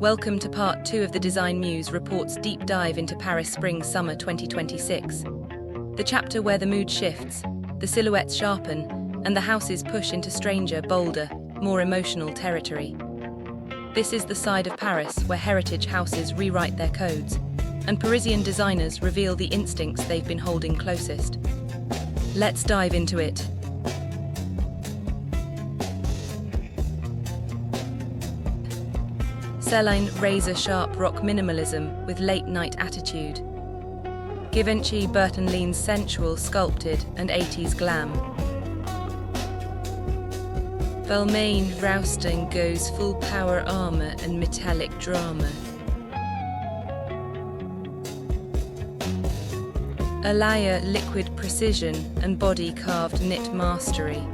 Welcome to part 2 of the Design Muse report's deep dive into Paris Spring-Summer 2026. The chapter where the mood shifts, the silhouettes sharpen, and the houses push into stranger, bolder, more emotional territory. This is the side of Paris where heritage houses rewrite their codes, and Parisian designers reveal the instincts they've been holding closest. Let's dive into it. Celine razor-sharp rock minimalism with late-night attitude. Givenchy Burton leans sensual, sculpted, and 80s glam. Balmain rousting goes full power armor and metallic drama. Alaïa liquid precision and body-carved knit mastery.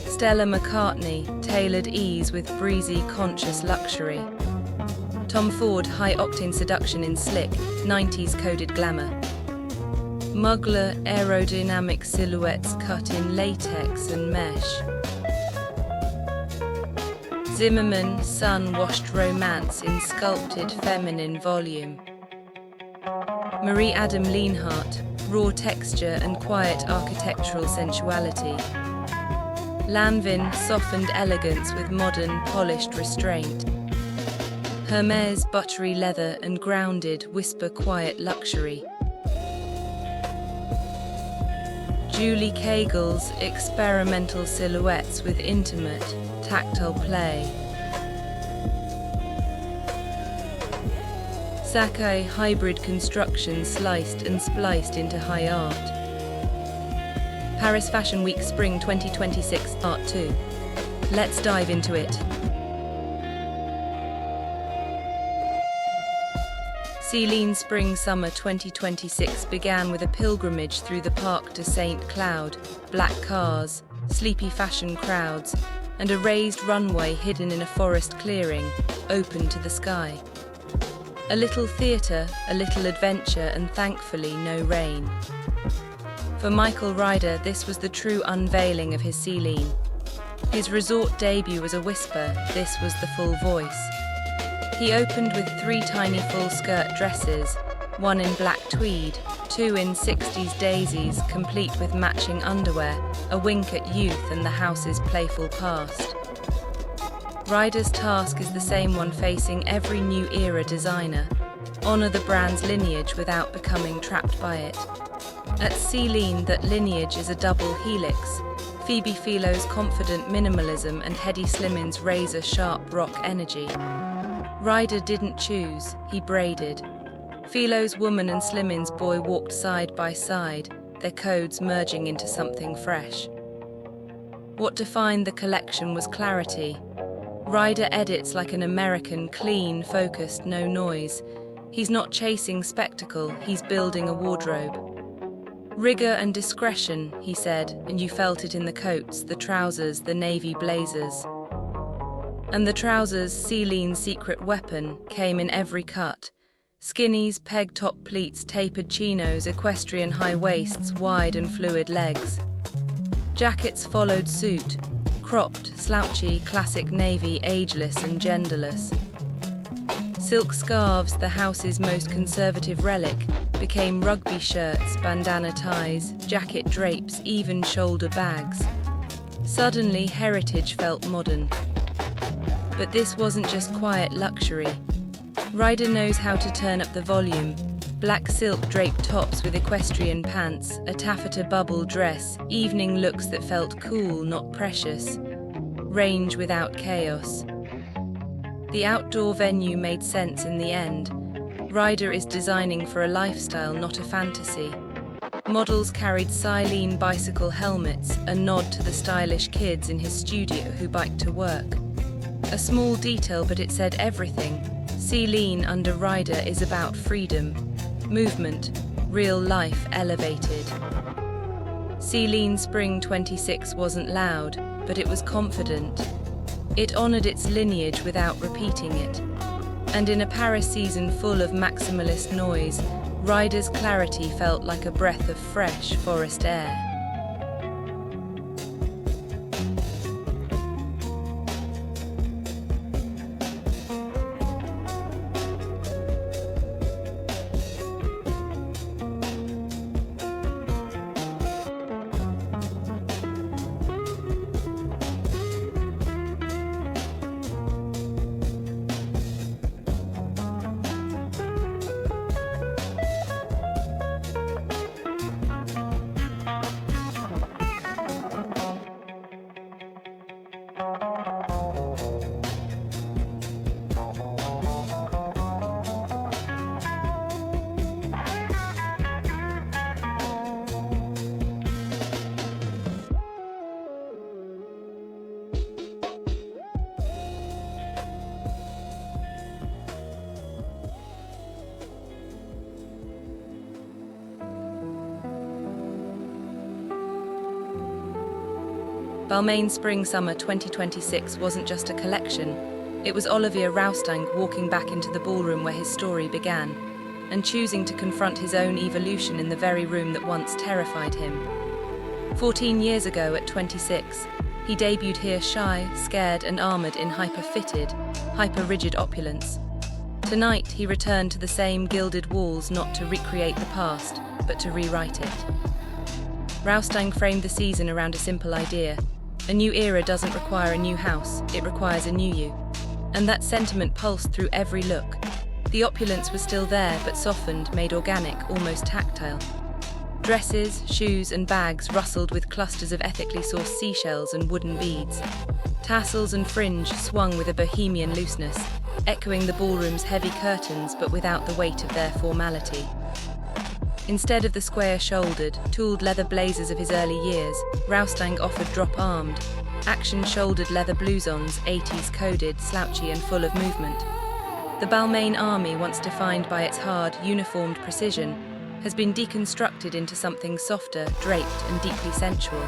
Stella McCartney tailored ease with breezy conscious luxury. Tom Ford high-octane seduction in slick 90s coded glamour. Mugler aerodynamic silhouettes cut in latex and mesh. Zimmermann sun-washed romance in sculpted feminine volume. Marie-Adam Lienhardt raw texture and quiet architectural sensuality. Lanvin softened elegance with modern polished restraint. Hermès buttery leather and grounded whisper quiet luxury. Julie Cagle's experimental silhouettes with intimate, tactile play. Sacai hybrid construction sliced and spliced into high art. Paris Fashion Week Spring 2026 Part 2. Let's dive into it. Celine Spring-Summer 2026 began with a pilgrimage through the Parc de Saint-Cloud, black cars, sleepy fashion crowds, and a raised runway hidden in a forest clearing, open to the sky. A little theatre, a little adventure, and thankfully no rain. For Michael Ryder, this was the true unveiling of his Celine. His resort debut was a whisper, this was the full voice. He opened with 3 tiny full-skirt dresses, 1 in black tweed, 2 in 60s daisies, complete with matching underwear, a wink at youth and the house's playful past. Ryder's task is the same one facing every new era designer: honor the brand's lineage without becoming trapped by it. At Celine, that lineage is a double helix: Phoebe Philo's confident minimalism and Hedi Sliman's razor-sharp rock energy. Ryder didn't choose, he braided. Philo's woman and Sliman's boy walked side by side, their codes merging into something fresh. What defined the collection was clarity. Ryder edits like an American, clean, focused, no noise. He's not chasing spectacle, he's building a wardrobe. Rigor and discretion, he said, and you felt it in the coats, the trousers, the navy blazers. And the trousers, Celine's secret weapon, came in every cut. Skinnies, peg-top pleats, tapered chinos, equestrian high waists, wide and fluid legs. Jackets followed suit, cropped, slouchy, classic navy, ageless and genderless. Silk scarves, the house's most conservative relic, became rugby shirts, bandana ties, jacket drapes, even shoulder bags. Suddenly, heritage felt modern. But this wasn't just quiet luxury. Ryder knows how to turn up the volume. Black silk draped tops with equestrian pants, a taffeta bubble dress, evening looks that felt cool, not precious. Range without chaos. The outdoor venue made sense in the end. Ryder is designing for a lifestyle, not a fantasy. Models carried Celine bicycle helmets, a nod to the stylish kids in his studio who biked to work. A small detail, but it said everything. Celine under Ryder is about freedom, movement, real life elevated. Celine Spring 26 wasn't loud, but it was confident. It honored its lineage without repeating it. And in a Paris season full of maximalist noise, Ryder's clarity felt like a breath of fresh forest air. Balmain Spring-Summer 2026 wasn't just a collection. It was Olivier Rousteing walking back into the ballroom where his story began, and choosing to confront his own evolution in the very room that once terrified him. 14 years ago, at 26, he debuted here shy, scared and armoured in hyper-fitted, hyper-rigid opulence. Tonight, he returned to the same gilded walls not to recreate the past, but to rewrite it. Rousteing framed the season around a simple idea. A new era doesn't require a new house, it requires a new you. And that sentiment pulsed through every look. The opulence was still there, but softened, made organic, almost tactile. Dresses, shoes and bags rustled with clusters of ethically sourced seashells and wooden beads. Tassels and fringe swung with a bohemian looseness, echoing the ballroom's heavy curtains but without the weight of their formality. Instead of the square-shouldered, tooled leather blazers of his early years, Rousteing offered drop-armed, action-shouldered leather blousons, 80s coded, slouchy and full of movement. The Balmain army, once defined by its hard, uniformed precision, has been deconstructed into something softer, draped and deeply sensual.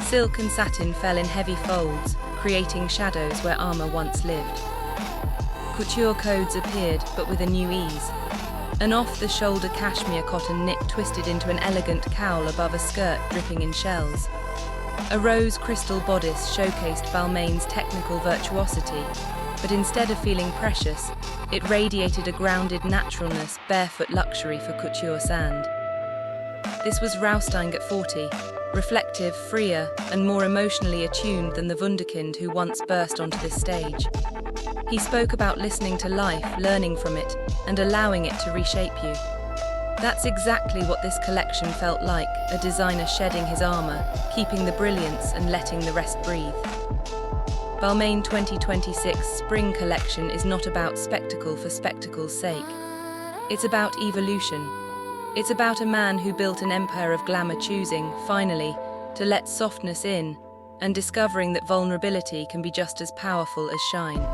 Silk and satin fell in heavy folds, creating shadows where armour once lived. Couture codes appeared, but with a new ease. An off-the-shoulder cashmere cotton knit twisted into an elegant cowl above a skirt dripping in shells. A rose crystal bodice showcased Balmain's technical virtuosity, but instead of feeling precious, it radiated a grounded naturalness, barefoot luxury for couture sand. This was Rousteing at 40, reflective, freer, and more emotionally attuned than the wunderkind who once burst onto this stage. He spoke about listening to life, learning from it, and allowing it to reshape you. That's exactly what this collection felt like, a designer shedding his armour, keeping the brilliance and letting the rest breathe. Balmain 2026 Spring Collection is not about spectacle for spectacle's sake. It's about evolution. It's about a man who built an empire of glamour, choosing, finally, to let softness in, and discovering that vulnerability can be just as powerful as shine.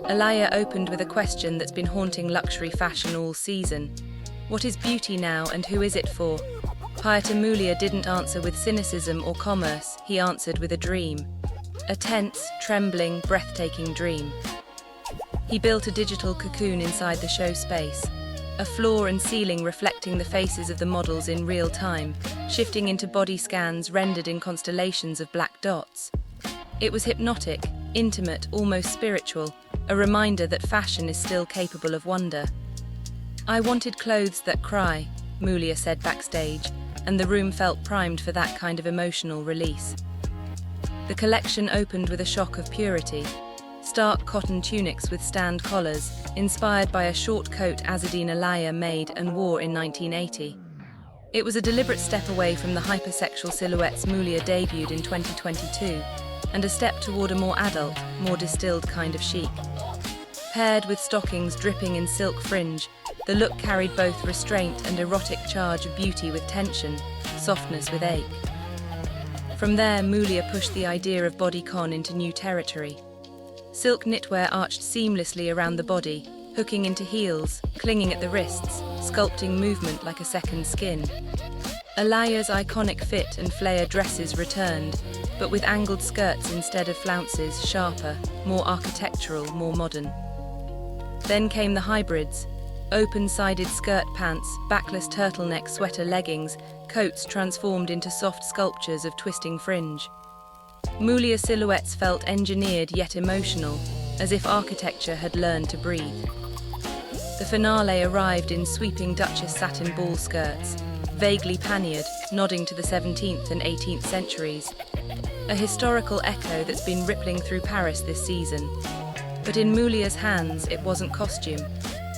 Alaïa opened with a question that's been haunting luxury fashion all season. What is beauty now and who is it for? Pieter Mulier didn't answer with cynicism or commerce, he answered with a dream. A tense, trembling, breathtaking dream. He built a digital cocoon inside the show space, a floor and ceiling reflecting the faces of the models in real time, shifting into body scans rendered in constellations of black dots. It was hypnotic, intimate, almost spiritual, a reminder that fashion is still capable of wonder. "I wanted clothes that cry," Mulier said backstage, and the room felt primed for that kind of emotional release. The collection opened with a shock of purity. Stark cotton tunics with stand collars, inspired by a short coat Azzedine Alaïa made and wore in 1980. It was a deliberate step away from the hypersexual silhouettes Mulier debuted in 2022, and a step toward a more adult, more distilled kind of chic. Paired with stockings dripping in silk fringe, the look carried both restraint and erotic charge of beauty with tension, softness with ache. From there, Mulier pushed the idea of bodycon into new territory. Silk knitwear arched seamlessly around the body, hooking into heels, clinging at the wrists, sculpting movement like a second skin. Alaïa's iconic fit and flare dresses returned, but with angled skirts instead of flounces, sharper, more architectural, more modern. Then came the hybrids, open-sided skirt pants, backless turtleneck sweater leggings, coats transformed into soft sculptures of twisting fringe. Mulier silhouettes felt engineered yet emotional, as if architecture had learned to breathe. The finale arrived in sweeping Duchess satin ball skirts, vaguely panniered, nodding to the 17th and 18th centuries. A historical echo that's been rippling through Paris this season. But in Mulier's hands, it wasn't costume.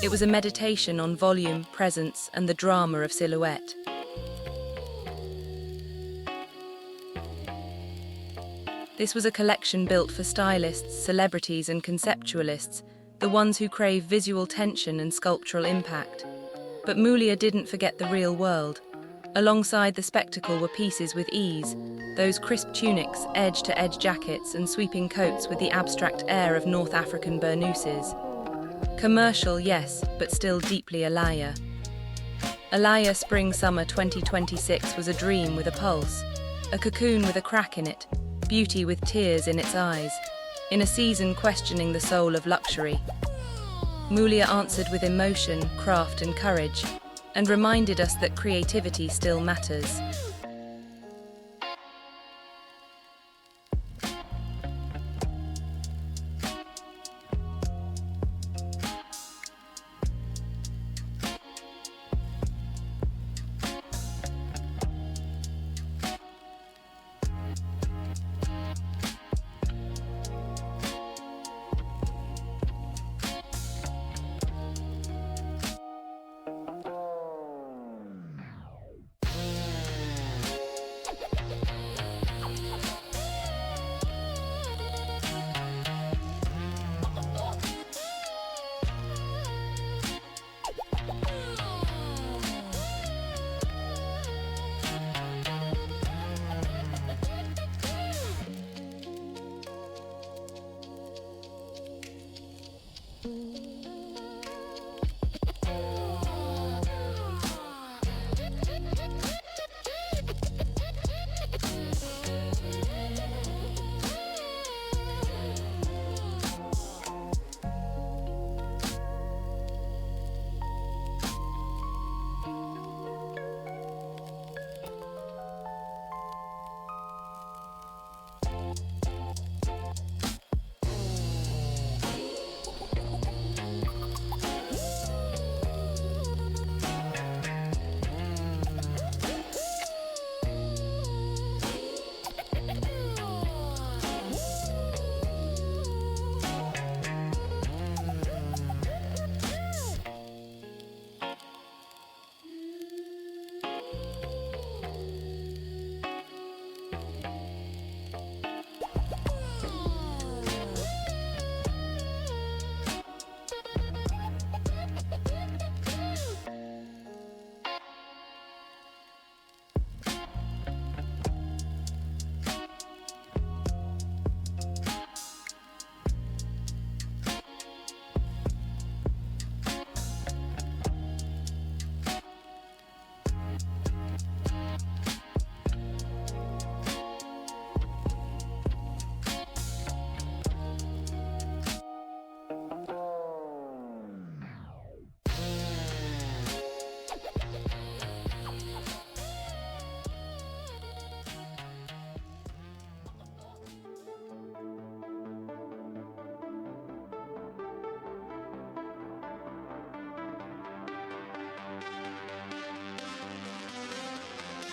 It was a meditation on volume, presence, and the drama of silhouette. This was a collection built for stylists, celebrities, and conceptualists, the ones who crave visual tension and sculptural impact. But Mulier didn't forget the real world. Alongside the spectacle were pieces with ease, those crisp tunics, edge-to-edge jackets, and sweeping coats with the abstract air of North African burnouses. Commercial, yes, but still deeply Alaïa. Alaïa Spring-Summer 2026 was a dream with a pulse, a cocoon with a crack in it, beauty with tears in its eyes, in a season questioning the soul of luxury. Mulier answered with emotion, craft, and courage, and reminded us that creativity still matters.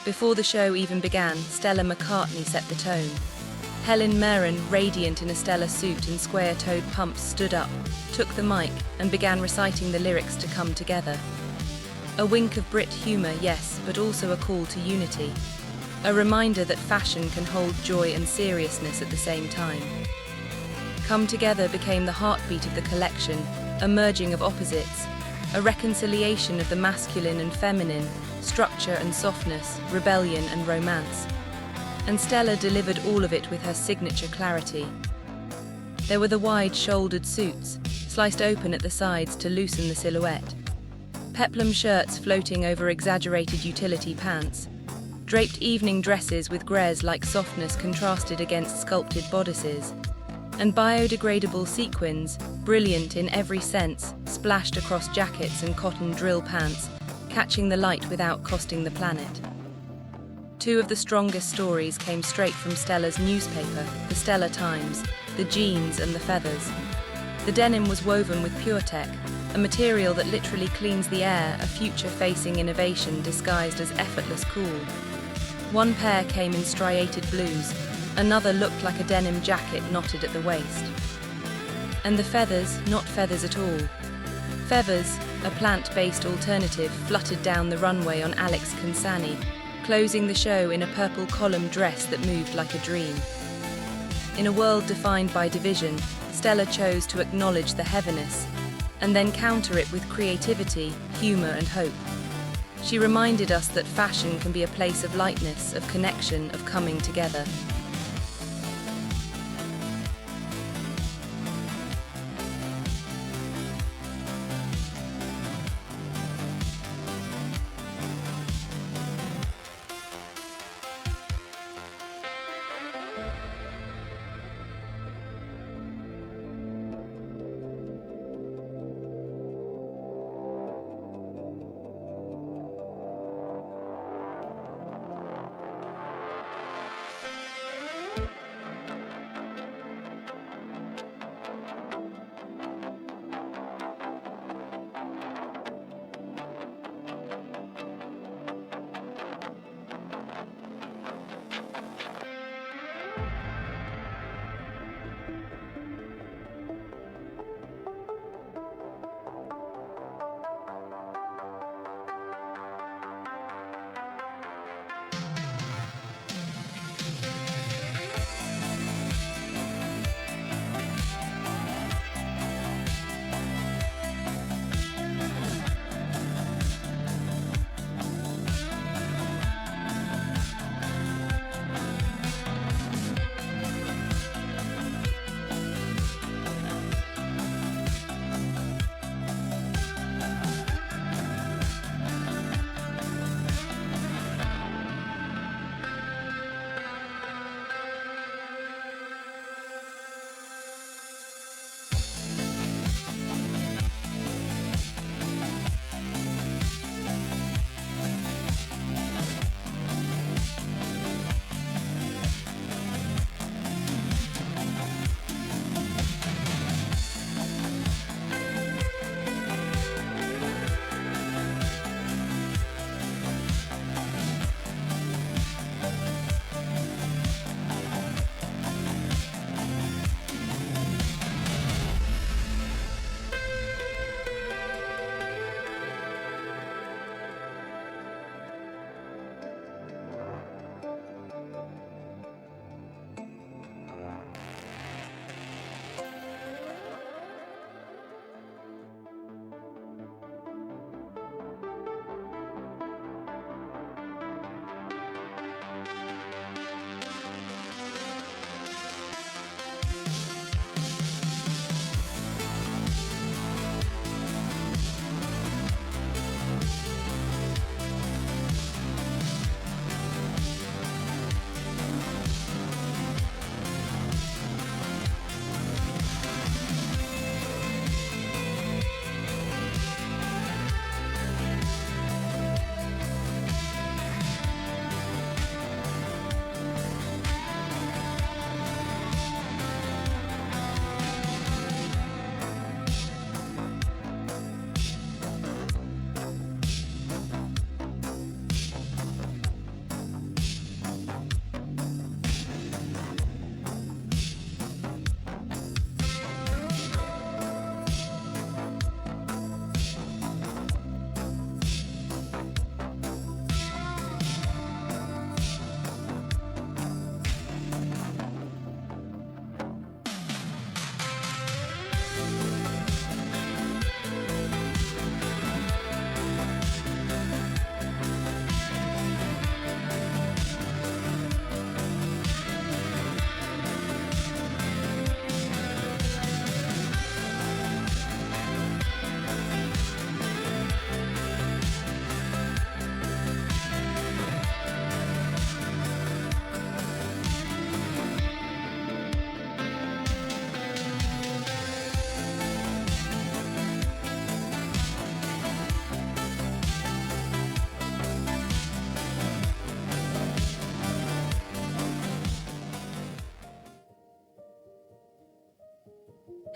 Before the show even began, Stella McCartney set the tone. Helen Mirren, radiant in a Stella suit and square-toed pumps, stood up, took the mic, and began reciting the lyrics to Come Together. A wink of Brit humour, yes, but also a call to unity. A reminder that fashion can hold joy and seriousness at the same time. Come Together became the heartbeat of the collection, a merging of opposites, a reconciliation of the masculine and feminine, structure and softness, rebellion and romance. And Stella delivered all of it with her signature clarity. There were the wide-shouldered suits, sliced open at the sides to loosen the silhouette. Peplum shirts floating over exaggerated utility pants. Draped evening dresses with grès-like softness contrasted against sculpted bodices. And biodegradable sequins, brilliant in every sense, splashed across jackets and cotton drill pants, catching the light without costing the planet. Two of the strongest stories came straight from Stella's newspaper, the Stella Times, the jeans and the feathers. The denim was woven with pure tech, a material that literally cleans the air, a future-facing innovation disguised as effortless cool. One pair came in striated blues, another looked like a denim jacket knotted at the waist. And the feathers, not feathers at all. Feathers, a plant-based alternative, fluttered down the runway on Alex Consani, closing the show in a purple column dress that moved like a dream. In a world defined by division, Stella chose to acknowledge the heaviness, and then counter it with creativity, humour and hope. She reminded us that fashion can be a place of lightness, of connection, of coming together.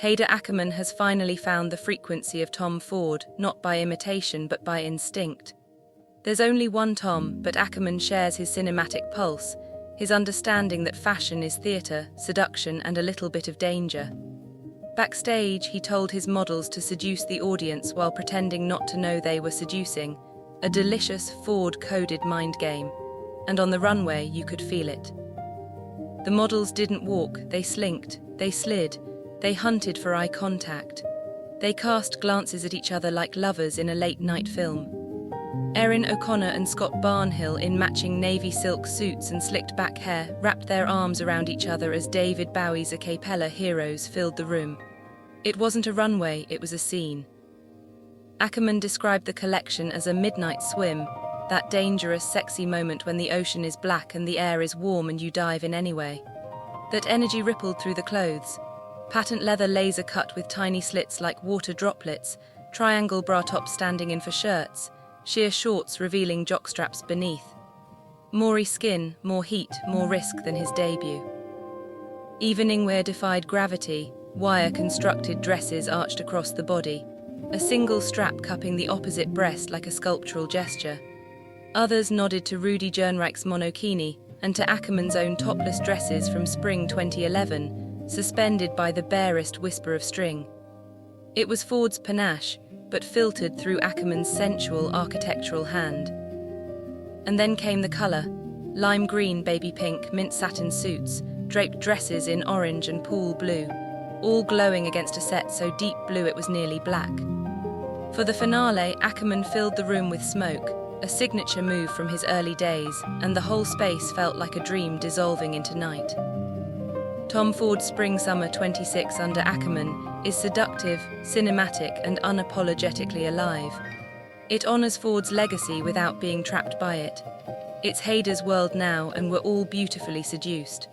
Hader Ackerman has finally found the frequency of Tom Ford, not by imitation but by instinct. There's only one Tom, but Ackerman shares his cinematic pulse, his understanding that fashion is theatre, seduction, and a little bit of danger. Backstage, he told his models to seduce the audience while pretending not to know they were seducing, a delicious Ford-coded mind game. And on the runway, you could feel it. The models didn't walk, they slinked, they slid, they hunted for eye contact. They cast glances at each other like lovers in a late-night film. Erin O'Connor and Scott Barnhill, in matching navy silk suits and slicked back hair, wrapped their arms around each other as David Bowie's a cappella Heroes filled the room. It wasn't a runway, it was a scene. Ackerman described the collection as a midnight swim, that dangerous, sexy moment when the ocean is black and the air is warm and you dive in anyway. That energy rippled through the clothes. Patent leather laser cut with tiny slits like water droplets, triangle bra tops standing in for shirts, sheer shorts revealing jockstraps beneath. Maury skin, more heat, more risk than his debut. Evening wear defied gravity, wire-constructed dresses arched across the body, a single strap cupping the opposite breast like a sculptural gesture. Others nodded to Rudy Gernreich's monokini and to Ackerman's own topless dresses from spring 2011, suspended by the barest whisper of string. It was Ford's panache, but filtered through Ackerman's sensual architectural hand. And then came the colour: lime green, baby pink, mint satin suits, draped dresses in orange and pool blue, all glowing against a set so deep blue it was nearly black. For the finale, Ackerman filled the room with smoke, a signature move from his early days, and the whole space felt like a dream dissolving into night. Tom Ford's Spring-Summer 26 under Ackerman is seductive, cinematic, and unapologetically alive. It honors Ford's legacy without being trapped by it. It's Hader's world now, and we're all beautifully seduced.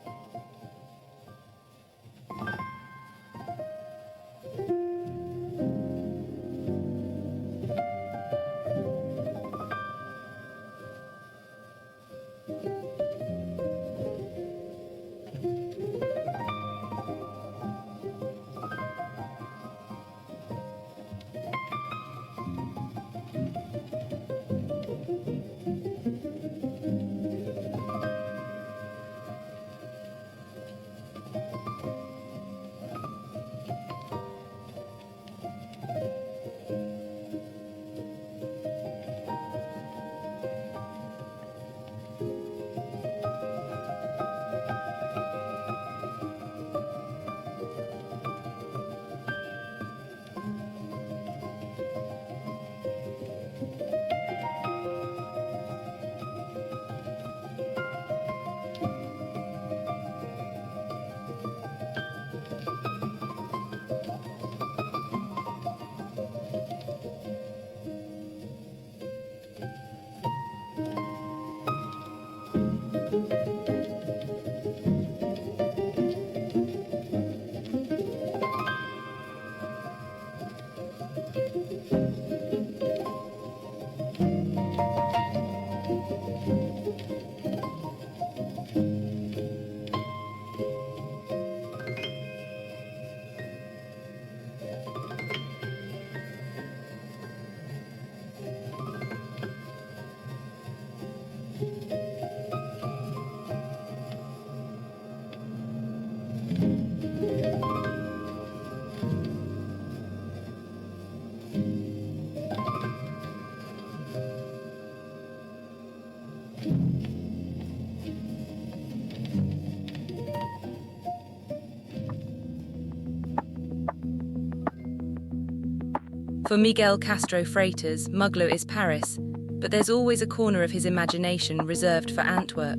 For Miguel Castro Freitas, Mugler is Paris, but there's always a corner of his imagination reserved for Antwerp.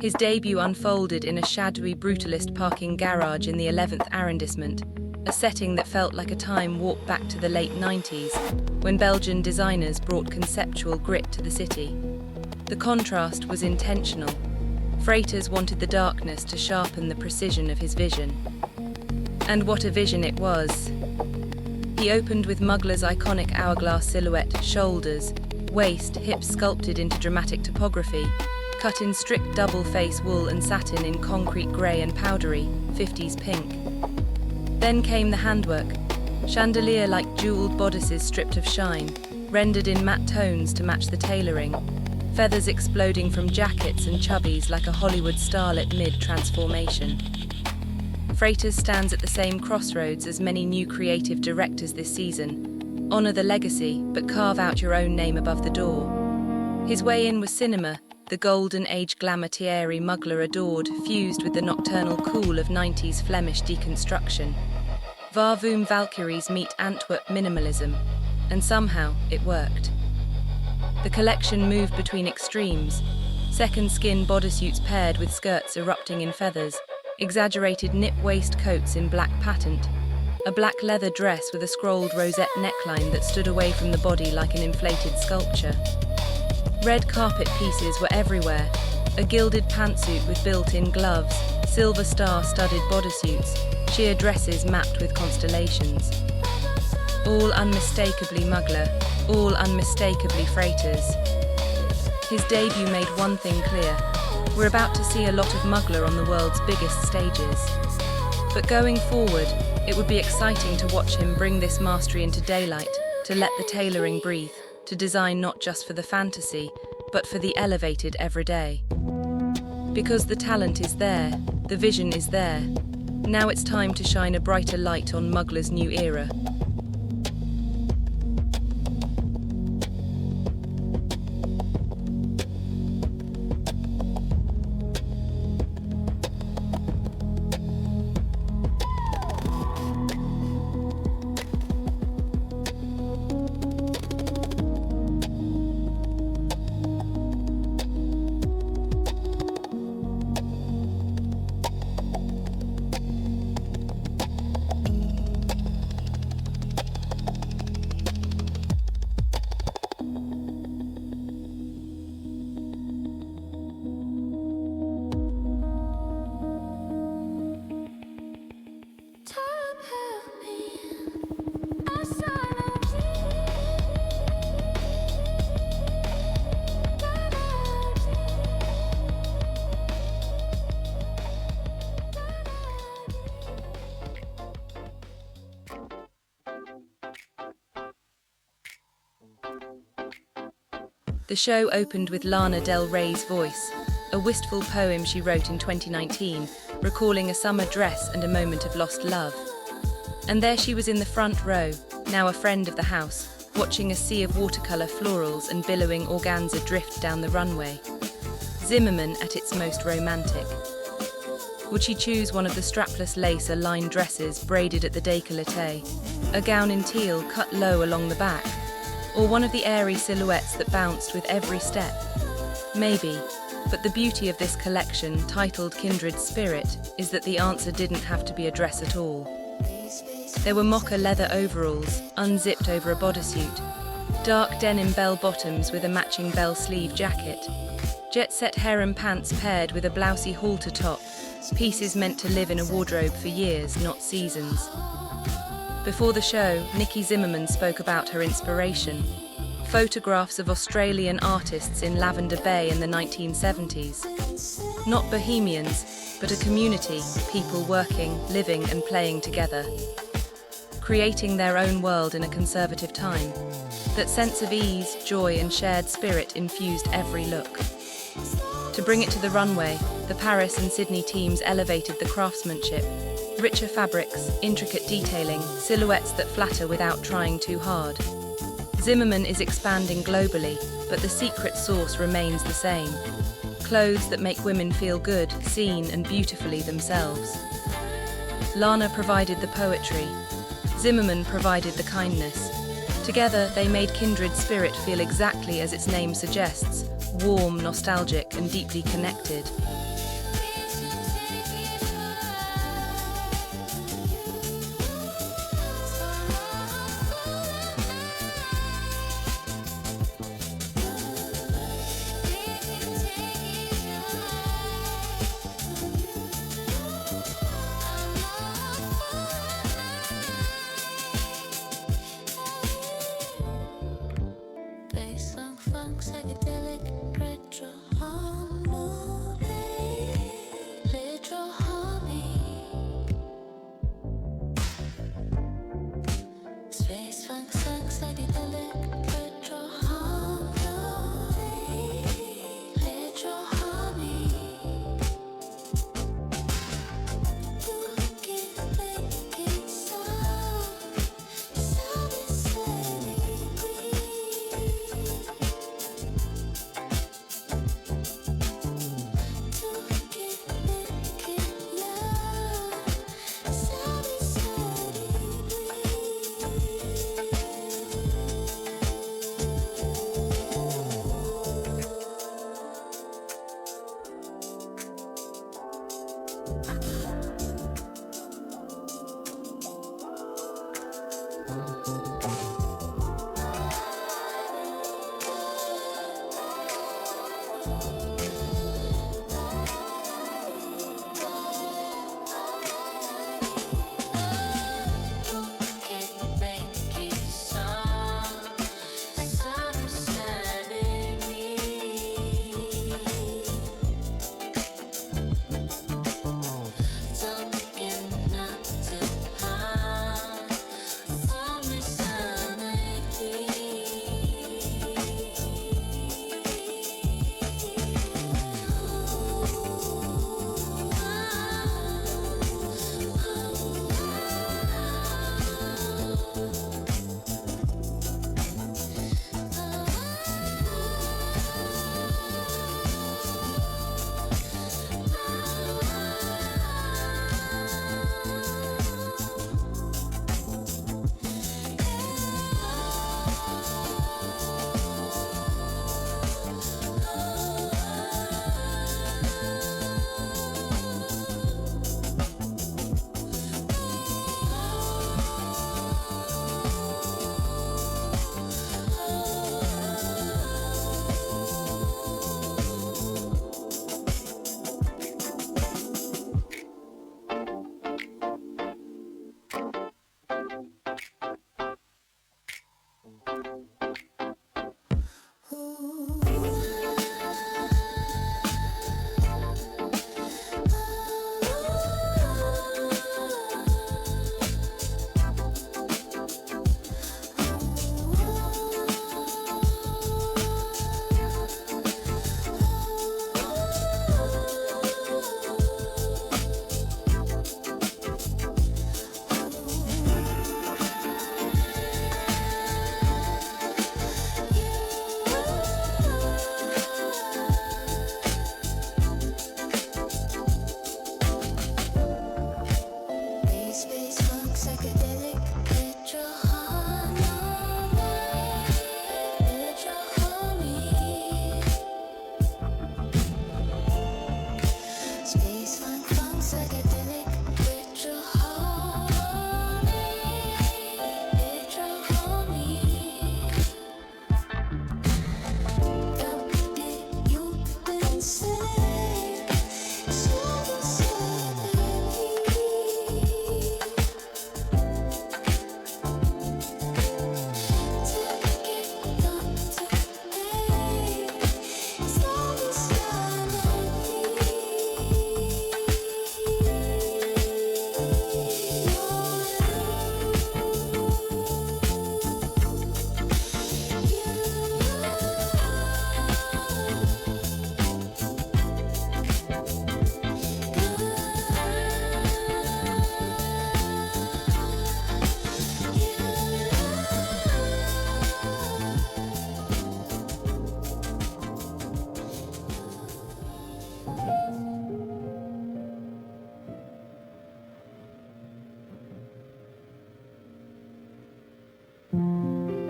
His debut unfolded in a shadowy brutalist parking garage in the 11th arrondissement, a setting that felt like a time warped back to the late 90s, when Belgian designers brought conceptual grit to the city. The contrast was intentional. Freitas wanted the darkness to sharpen the precision of his vision. And what a vision it was! He opened with Mugler's iconic hourglass silhouette, shoulders, waist, hips sculpted into dramatic topography, cut in strict double-face wool and satin in concrete grey and powdery, 50s pink. Then came the handwork, chandelier-like jeweled bodices stripped of shine, rendered in matte tones to match the tailoring, feathers exploding from jackets and chubbies like a Hollywood starlet mid-transformation. Freitas stands at the same crossroads as many new creative directors this season. Honor the legacy, but carve out your own name above the door. His way in was cinema, the golden age glamour Thierry Mugler adored, fused with the nocturnal cool of 90s Flemish deconstruction. Varvoom Valkyries meet Antwerp minimalism, and somehow it worked. The collection moved between extremes, second skin bodysuits paired with skirts erupting in feathers, exaggerated knit waistcoats in black patent, a black leather dress with a scrolled rosette neckline that stood away from the body like an inflated sculpture. Red carpet pieces were everywhere, a gilded pantsuit with built-in gloves, silver star-studded bodysuits, sheer dresses mapped with constellations. All unmistakably Mugler, all unmistakably Freitas. His debut made one thing clear: we're about to see a lot of Mugler on the world's biggest stages. But going forward, it would be exciting to watch him bring this mastery into daylight, to let the tailoring breathe, to design not just for the fantasy, but for the elevated everyday. Because the talent is there, the vision is there. Now it's time to shine a brighter light on Mugler's new era. The show opened with Lana Del Rey's Voice, a wistful poem she wrote in 2019, recalling a summer dress and a moment of lost love. And there she was in the front row, now a friend of the house, watching a sea of watercolor florals and billowing organza drift down the runway. Zimmermann at its most romantic. Would she choose one of the strapless lace-lined dresses braided at the décolleté, a gown in teal cut low along the back, or one of the airy silhouettes that bounced with every step? Maybe, but the beauty of this collection, titled Kindred Spirit, is that the answer didn't have to be a dress at all. There were mocha leather overalls, unzipped over a bodysuit, dark denim bell-bottoms with a matching bell-sleeve jacket, jet-set harem pants paired with a blousey halter top, pieces meant to live in a wardrobe for years, not seasons. Before the show, Nikki Zimmermann spoke about her inspiration. Photographs of Australian artists in Lavender Bay in the 1970s. Not bohemians, but a community, people working, living and playing together. Creating their own world in a conservative time. That sense of ease, joy and shared spirit infused every look. To bring it to the runway, the Paris and Sydney teams elevated the craftsmanship. Richer fabrics, intricate detailing, silhouettes that flatter without trying too hard. Zimmermann is expanding globally, but the secret sauce remains the same. Clothes that make women feel good, seen and beautifully themselves. Lana provided the poetry. Zimmermann provided the kindness. Together, they made Kindred Spirit feel exactly as its name suggests, warm, nostalgic and deeply connected. Psychedelic retro harmony.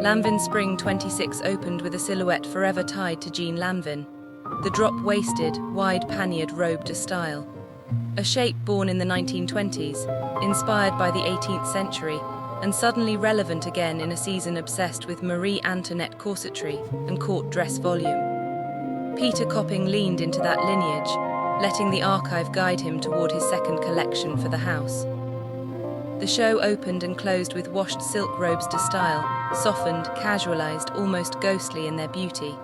Lanvin Spring 26 opened with a silhouette forever tied to Jean Lanvin, the drop-waisted, wide-panniered robe de style. A shape born in the 1920s, inspired by the 18th century, and suddenly relevant again in a season obsessed with Marie Antoinette corsetry and court dress volume. Peter Copping leaned into that lineage, letting the archive guide him toward his second collection for the house. The show opened and closed with washed silk robes de style, softened, casualized, almost ghostly in their beauty.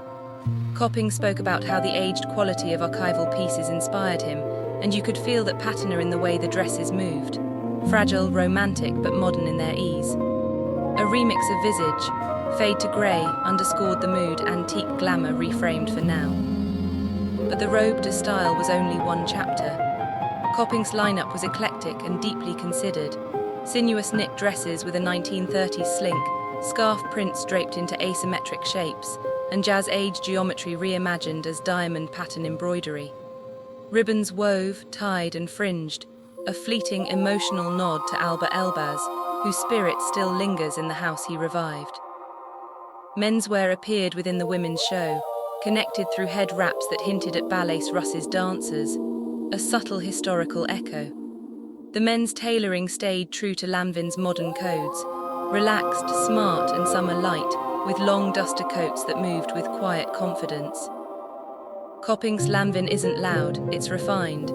Copping spoke about how the aged quality of archival pieces inspired him, and you could feel that patina in the way the dresses moved. Fragile, romantic, but modern in their ease. A remix of Visage, Fade to Grey, underscored the mood, antique glamour reframed for now. But the robe de style was only one chapter. Copping's lineup was eclectic and deeply considered. Sinuous knit dresses with a 1930s slink, scarf prints draped into asymmetric shapes, and jazz age geometry reimagined as diamond pattern embroidery. Ribbons wove, tied and fringed, a fleeting emotional nod to Alba Elbaz, whose spirit still lingers in the house he revived. Menswear appeared within the women's show, connected through head wraps that hinted at Ballet Russ's dancers, a subtle historical echo. The men's tailoring stayed true to Lanvin's modern codes, relaxed, smart and summer light, with long duster coats that moved with quiet confidence. Copping's Lanvin isn't loud, it's refined.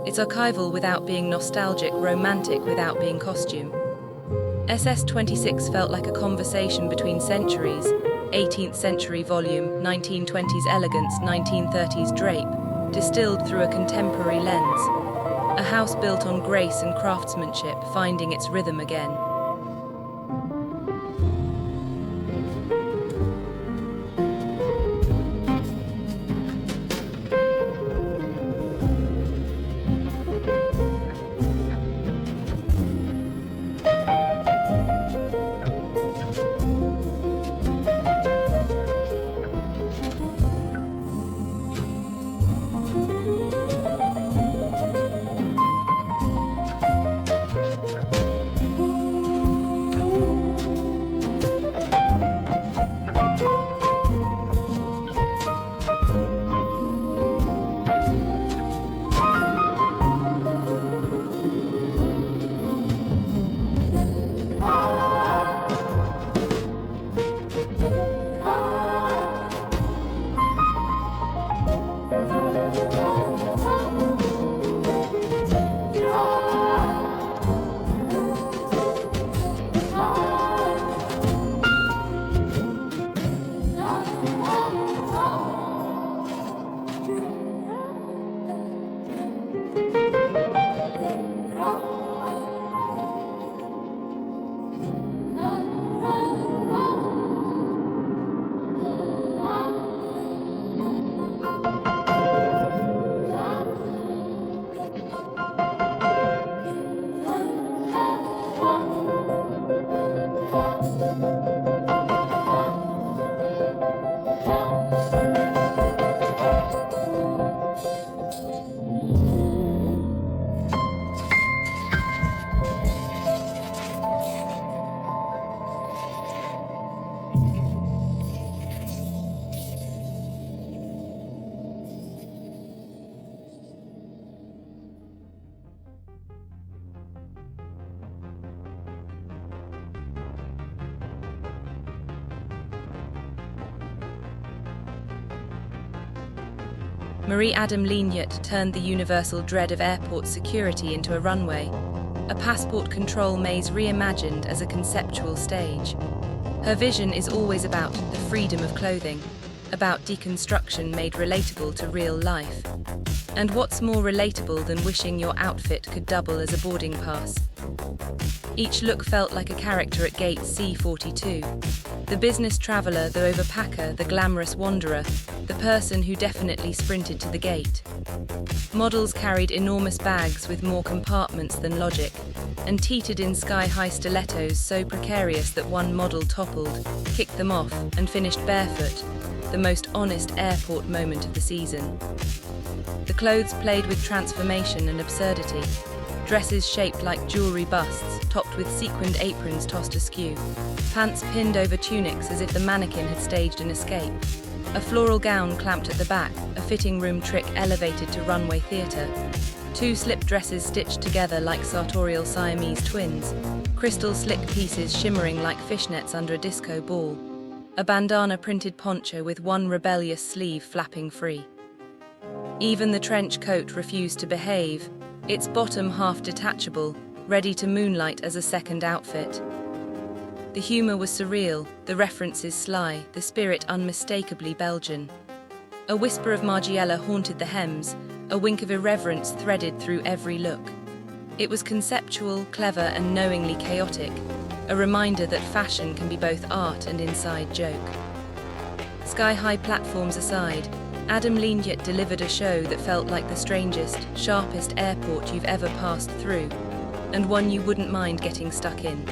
It's archival without being nostalgic, romantic without being costume. SS26 felt like a conversation between centuries, 18th century volume, 1920s elegance, 1930s drape, distilled through a contemporary lens. A house built on grace and craftsmanship, finding its rhythm again. Marie-Adam Lignot turned the universal dread of airport security into a runway, a passport control maze reimagined as a conceptual stage. Her vision is always about the freedom of clothing, about deconstruction made relatable to real life. And what's more relatable than wishing your outfit could double as a boarding pass? Each look felt like a character at gate C42. The business traveller, the overpacker, the glamorous wanderer, the person who definitely sprinted to the gate. Models carried enormous bags with more compartments than logic, and teetered in sky-high stilettos so precarious that one model toppled, kicked them off, and finished barefoot, the most honest airport moment of the season. The clothes played with transformation and absurdity. dresses shaped like jewelry busts, topped with sequined aprons tossed askew, pants pinned over tunics as if the mannequin had staged an escape, a floral gown clamped at the back, a fitting room trick elevated to runway theatre, two slip dresses stitched together like sartorial Siamese twins, crystal slick pieces shimmering like fishnets under a disco ball, a bandana printed poncho with one rebellious sleeve flapping free. Even the trench coat refused to behave, its bottom half detachable, ready to moonlight as a second outfit. The humour was surreal, the references sly, the spirit unmistakably Belgian. A whisper of Margiela haunted the hems, a wink of irreverence threaded through every look. It was conceptual, clever and knowingly chaotic, a reminder that fashion can be both art and inside joke. Sky-high platforms aside, Adam Leniet delivered a show that felt like the strangest, sharpest airport you've ever passed through, and one you wouldn't mind getting stuck in.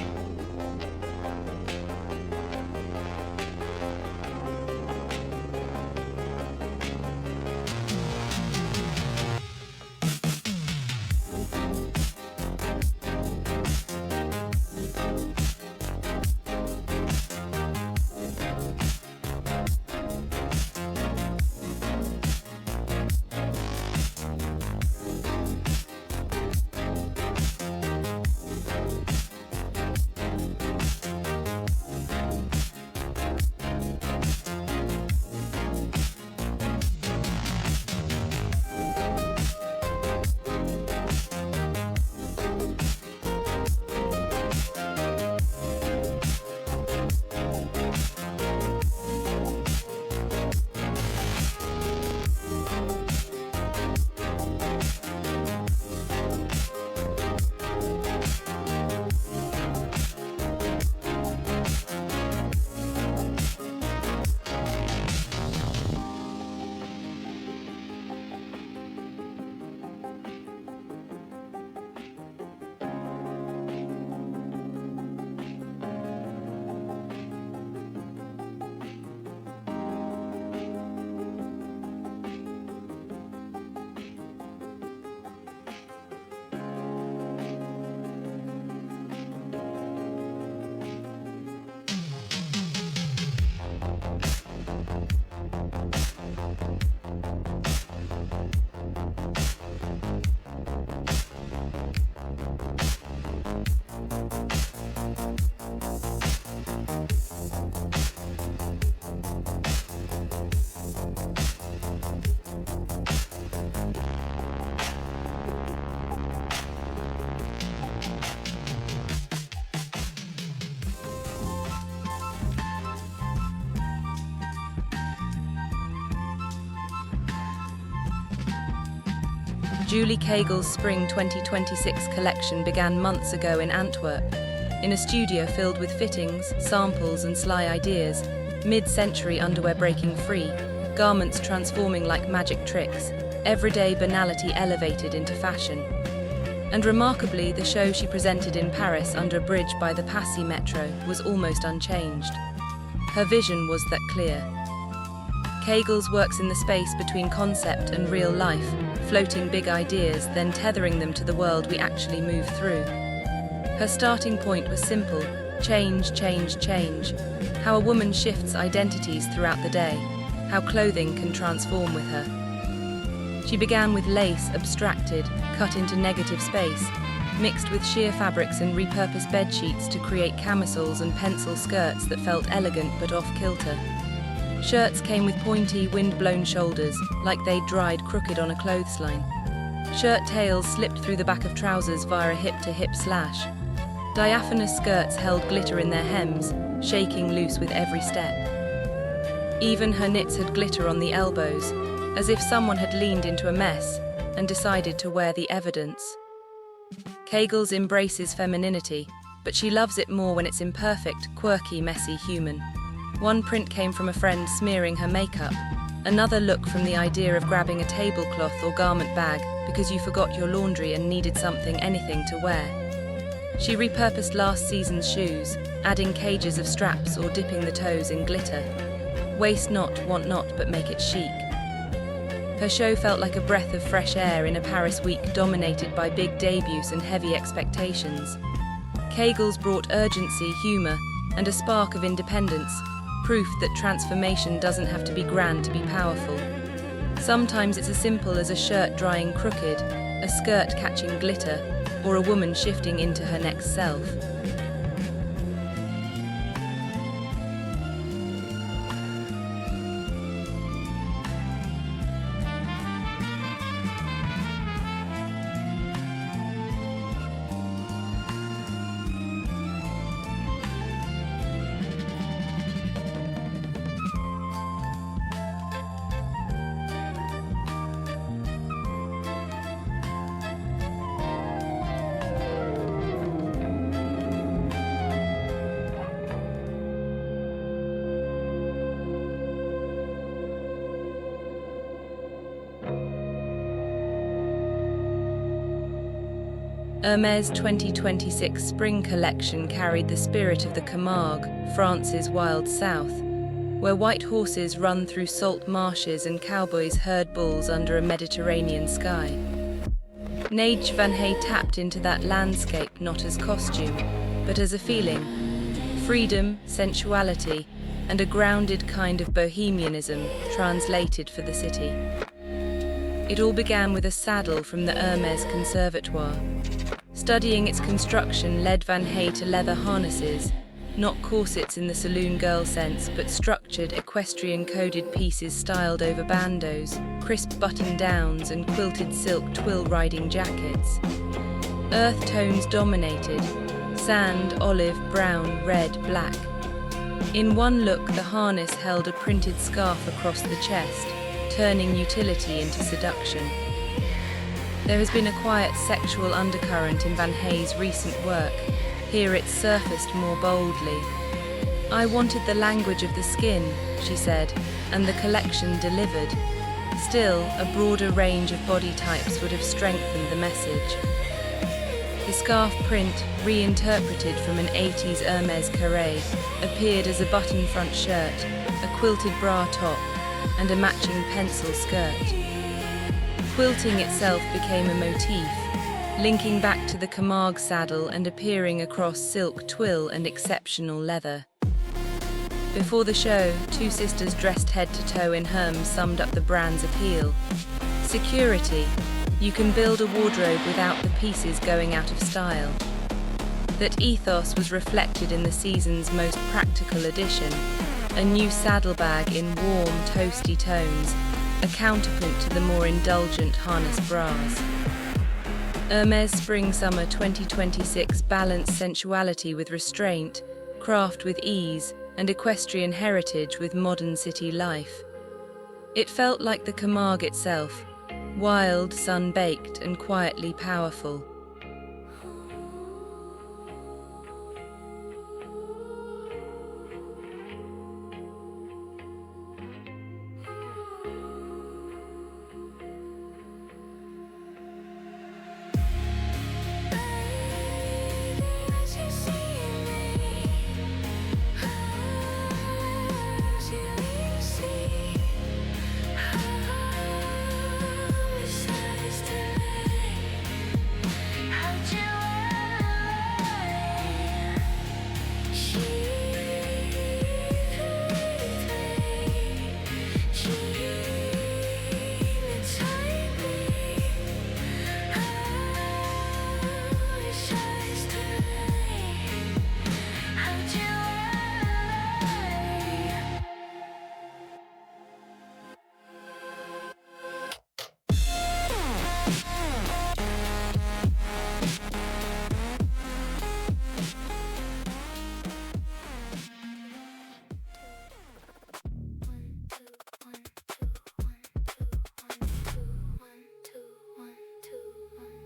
Julie Kegel's Spring 2026 collection began months ago in Antwerp, in a studio filled with fittings, samples and sly ideas, mid-century underwear breaking free, garments transforming like magic tricks, everyday banality elevated into fashion. And remarkably, the show she presented in Paris under a bridge by the Passy Metro was almost unchanged. Her vision was that clear. Kegel's works in the space between concept and real life, floating big ideas, then tethering them to the world we actually move through. Her starting point was simple: change, change, change. How a woman shifts identities throughout the day, how clothing can transform with her. She began with lace, abstracted, cut into negative space, mixed with sheer fabrics and repurposed bedsheets to create camisoles and pencil skirts that felt elegant but off-kilter. Shirts came with pointy, wind-blown shoulders, like they'd dried crooked on a clothesline. Shirt tails slipped through the back of trousers via a hip-to-hip slash. Diaphanous skirts held glitter in their hems, shaking loose with every step. Even her knits had glitter on the elbows, as if someone had leaned into a mess and decided to wear the evidence. Kegel's embraces femininity, but she loves it more when it's imperfect, quirky, messy, human. One print came from a friend smearing her makeup, another look from the idea of grabbing a tablecloth or garment bag because you forgot your laundry and needed anything to wear. She repurposed last season's shoes, adding cages of straps or dipping the toes in glitter. Waste not, want not, but make it chic. Her show felt like a breath of fresh air in a Paris week dominated by big debuts and heavy expectations. Kegels brought urgency, humour, and a spark of independence, proof that transformation doesn't have to be grand to be powerful. Sometimes it's as simple as a shirt drying crooked, a skirt catching glitter, or a woman shifting into her next self. Hermès' 2026 spring collection carried the spirit of the Camargue, France's wild south, where white horses run through salt marshes and cowboys herd bulls under a Mediterranean sky. Nage Van Hey tapped into that landscape not as costume, but as a feeling: freedom, sensuality, and a grounded kind of bohemianism translated for the city. It all began with a saddle from the Hermès Conservatoire. Studying its construction led Van Hey to leather harnesses, not corsets in the saloon girl sense, but structured, equestrian-coded pieces styled over bandeaus, crisp button-downs, and quilted silk twill riding jackets. Earth tones dominated: sand, olive, brown, red, black. In one look, the harness held a printed scarf across the chest, turning utility into seduction. There has been a quiet sexual undercurrent in Van Hey's recent work. Here it's surfaced more boldly. "I wanted the language of the skin," she said, and the collection delivered. Still, a broader range of body types would have strengthened the message. The scarf print, reinterpreted from an 80s Hermès carré, appeared as a button-front shirt, a quilted bra top, and a matching pencil skirt. Quilting itself became a motif, linking back to the Camargue saddle and appearing across silk, twill, and exceptional leather. Before the show, two sisters dressed head to toe in Hermès summed up the brand's appeal. Security: you can build a wardrobe without the pieces going out of style. That ethos was reflected in the season's most practical addition, a new saddlebag in warm, toasty tones, a counterpoint to the more indulgent harness bras. Hermès Spring-Summer 2026 balanced sensuality with restraint, craft with ease, and equestrian heritage with modern city life. It felt like the Camargue itself, wild, sun-baked, and quietly powerful.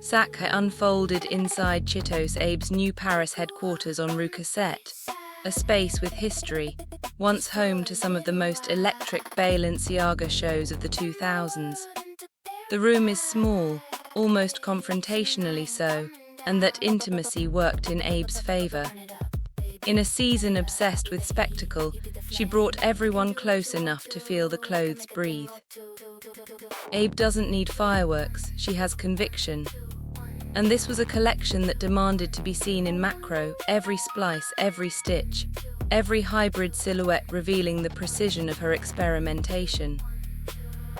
Sacai unfolded inside Chitos Abe's new Paris headquarters on Rue Cassette, a space with history, once home to some of the most electric Balenciaga shows of the 2000s. The room is small, almost confrontationally so, and that intimacy worked in Abe's favor. In a season obsessed with spectacle, she brought everyone close enough to feel the clothes breathe. Abe doesn't need fireworks, she has conviction. And this was a collection that demanded to be seen in macro, every splice, every stitch, every hybrid silhouette revealing the precision of her experimentation.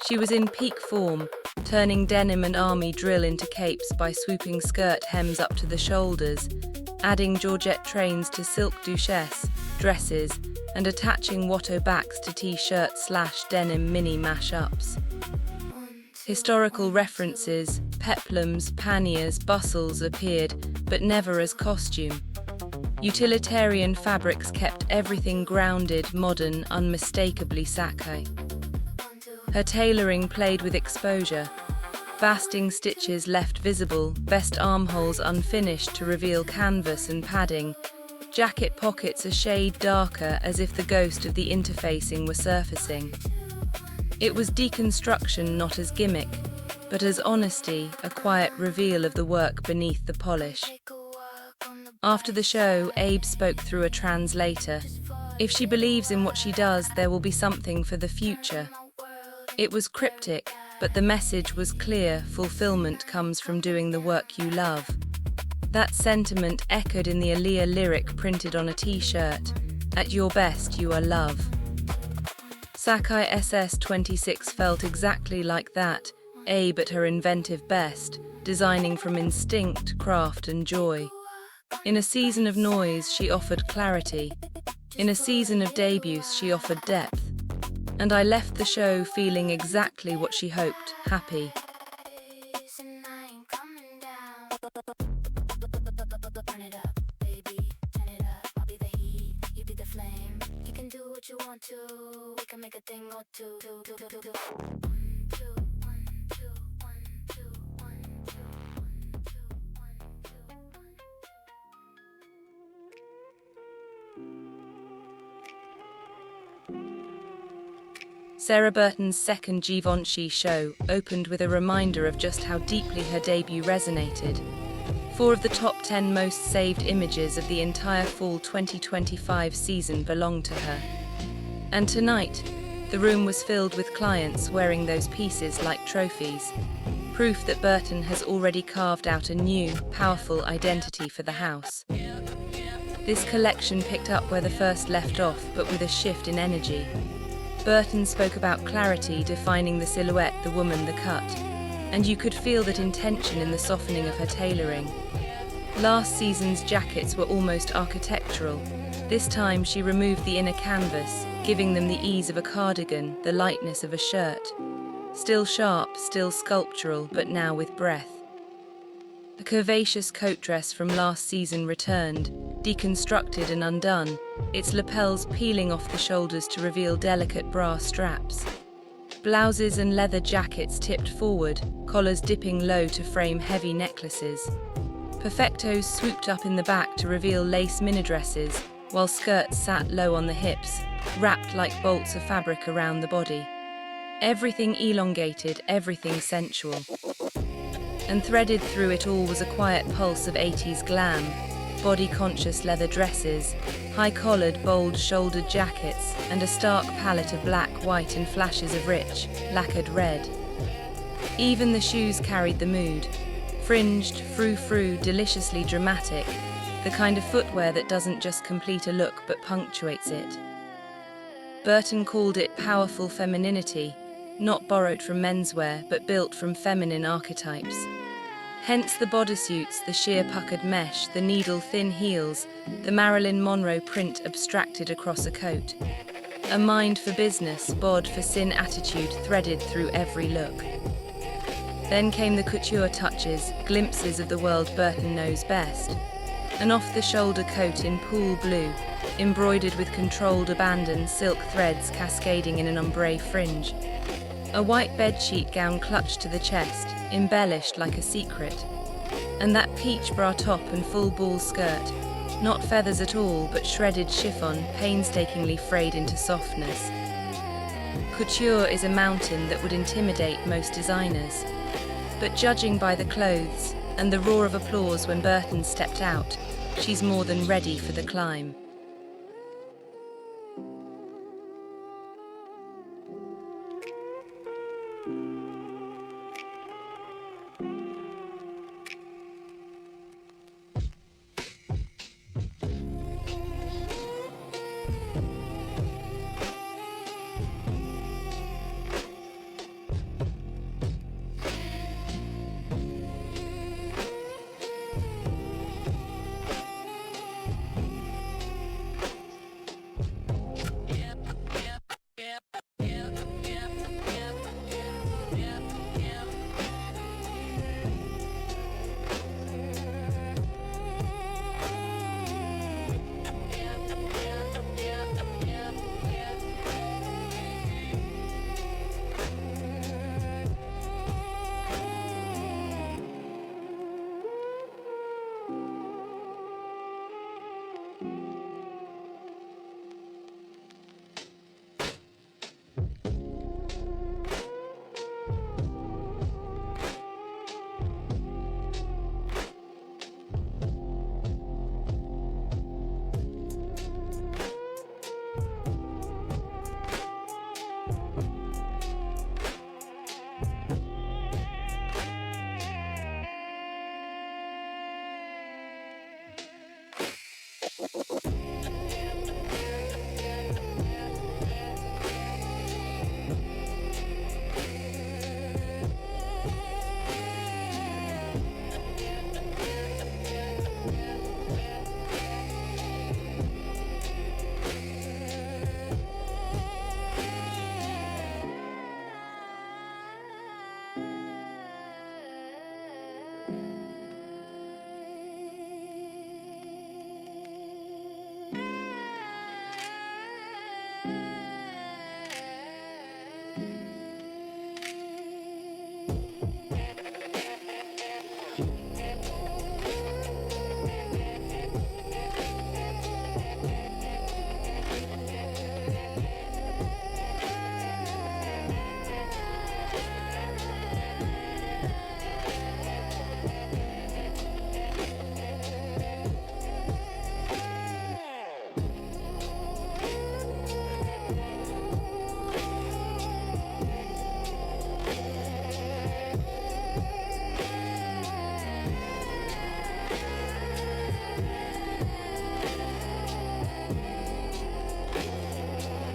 She was in peak form, turning denim and army drill into capes by swooping skirt hems up to the shoulders, adding georgette trains to silk duchesse, dresses, and attaching Watteau backs to t-shirt/denim mini mashups. Historical references, peplums, panniers, bustles appeared, but never as costume. Utilitarian fabrics kept everything grounded, modern, unmistakably Sacai. Her tailoring played with exposure. Basting stitches left visible, vest armholes unfinished to reveal canvas and padding, jacket pockets a shade darker as if the ghost of the interfacing were surfacing. It was deconstruction not as gimmick, but as honesty, a quiet reveal of the work beneath the polish. After the show, Abe spoke through a translator. If she believes in what she does, there will be something for the future. It was cryptic, but the message was clear: fulfillment comes from doing the work you love. That sentiment echoed in the Alaïa lyric printed on a t-shirt: at your best, you are love. Sacai SS26 felt exactly like that, Abe at her inventive best, designing from instinct, craft and joy. In a season of noise, she offered clarity. In a season of debuts, she offered depth. And I left the show feeling exactly what she hoped, happy. Turn it up, baby, turn it up. I'll be the heat, you be the flame. You can do what you want to. We can make a thing or two. Sarah Burton's second Givenchy show opened with a reminder of just how deeply her debut resonated. 4 of the top 10 most saved images of the entire fall 2025 season belong to her. And tonight, the room was filled with clients wearing those pieces like trophies, proof that Burton has already carved out a new, powerful identity for the house. This collection picked up where the first left off, but with a shift in energy. Burton spoke about clarity, defining the silhouette, the woman, the cut, and you could feel that intention in the softening of her tailoring. Last season's jackets were almost architectural. This time she removed the inner canvas, giving them the ease of a cardigan, the lightness of a shirt. Still sharp, still sculptural, but now with breath. The curvaceous coat dress from last season returned, deconstructed and undone, its lapels peeling off the shoulders to reveal delicate brass straps. Blouses and leather jackets tipped forward, collars dipping low to frame heavy necklaces. Perfectos swooped up in the back to reveal lace mini-dresses, while skirts sat low on the hips, wrapped like bolts of fabric around the body. Everything elongated, everything sensual. And threaded through it all was a quiet pulse of 80s glam, body-conscious leather dresses, high-collared, bold-shouldered jackets, and a stark palette of black, white, and flashes of rich, lacquered red. Even the shoes carried the mood. Fringed, frou-frou, deliciously dramatic, the kind of footwear that doesn't just complete a look but punctuates it. Burton called it powerful femininity, not borrowed from menswear but built from feminine archetypes. Hence the bodysuits, the sheer puckered mesh, the needle-thin heels, the Marilyn Monroe print abstracted across a coat. A mind for business, bod for sin attitude threaded through every look. Then came the couture touches, glimpses of the world Burton knows best. An off-the-shoulder coat in pool blue, embroidered with controlled abandon silk threads cascading in an ombre fringe. A white bedsheet gown clutched to the chest, embellished like a secret. And that peach bra top and full ball skirt, not feathers at all, but shredded chiffon, painstakingly frayed into softness. Couture is a mountain that would intimidate most designers. But judging by the clothes, and the roar of applause when Burton stepped out, she's more than ready for the climb.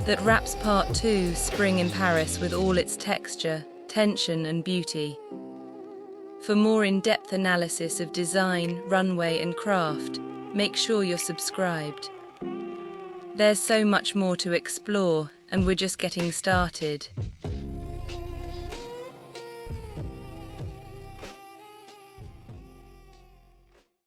that wraps Part 2, Spring in Paris, with all its texture, tension and beauty. For more in-depth analysis of design, runway and craft, make sure you're subscribed. There's so much more to explore, and we're just getting started.